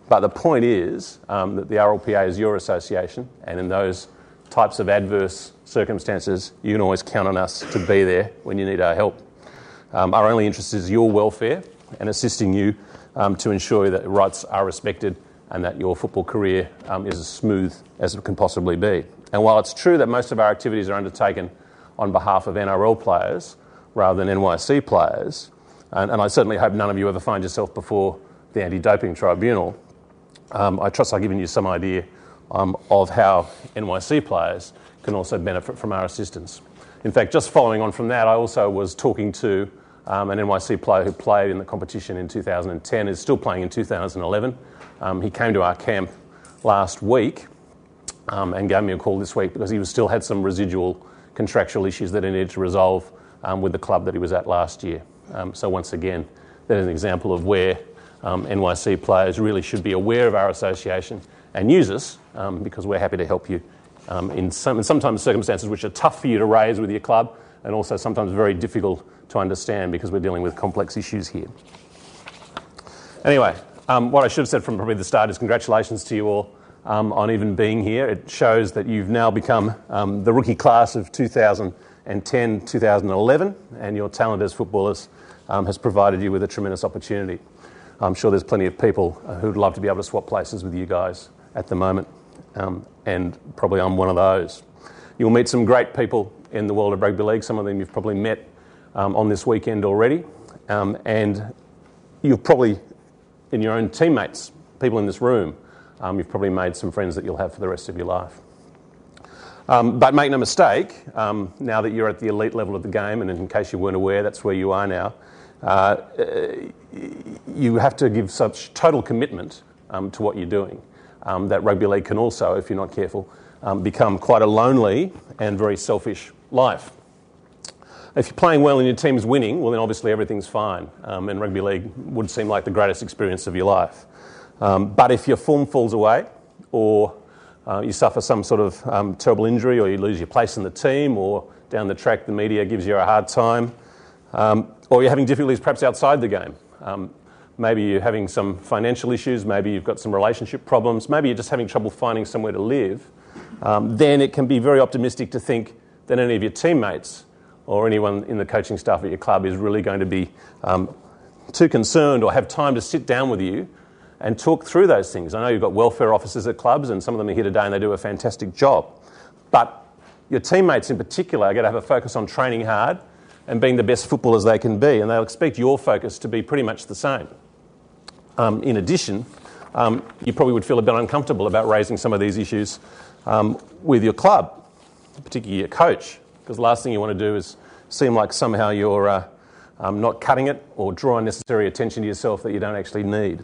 But the point is that the RLPA is your association, and in those types of adverse circumstances, you can always count on us to be there when you need our help. Our only interest is your welfare and assisting you to ensure that rights are respected and that your football career is as smooth as it can possibly be. And while it's true that most of our activities are undertaken on behalf of NRL players rather than NYC players, and I certainly hope none of you ever find yourself before the Anti-Doping Tribunal, I trust I've given you some idea of how NYC players can also benefit from our assistance. In fact, just following on from that, I also was talking to an NYC player who played in the competition in 2010, is still playing in 2011. He came to our camp last week and gave me a call this week because he still had some residual contractual issues that he needed to resolve with the club that he was at last year. So once again, that is an example of where NYC players really should be aware of our association and use us because we're happy to help you in sometimes circumstances which are tough for you to raise with your club and also sometimes very difficult to understand because we're dealing with complex issues here. Anyway, what I should have said from probably the start is congratulations to you all on even being here. It shows that you've now become the rookie class of 2010-2011 and your talent as footballers has provided you with a tremendous opportunity. I'm sure there's plenty of people who'd love to be able to swap places with you guys at the moment, and probably I'm one of those. You'll meet some great people in the world of rugby league. Some of them you've probably met on this weekend already, and you've probably, in your own teammates, people in this room, you've probably made some friends that you'll have for the rest of your life. But make no mistake, now that you're at the elite level of the game, and in case you weren't aware, that's where you are now, you have to give such total commitment to what you're doing that rugby league can also, if you're not careful, become quite a lonely and very selfish life. If you're playing well and your team's winning, well then obviously everything's fine, and rugby league would seem like the greatest experience of your life. But if your form falls away, or you suffer some sort of terrible injury, or you lose your place in the team, or down the track the media gives you a hard time, or you're having difficulties perhaps outside the game. Maybe you're having some financial issues, maybe you've got some relationship problems, maybe you're just having trouble finding somewhere to live, then it can be very optimistic to think that any of your teammates or anyone in the coaching staff at your club is really going to be too concerned or have time to sit down with you and talk through those things. I know you've got welfare officers at clubs and some of them are here today and they do a fantastic job. But your teammates in particular are going to have a focus on training hard and being the best footballers they can be, and they'll expect your focus to be pretty much the same. In addition, you probably would feel a bit uncomfortable about raising some of these issues with your club, particularly your coach, because the last thing you want to do is seem like somehow you're not cutting it or draw unnecessary attention to yourself that you don't actually need.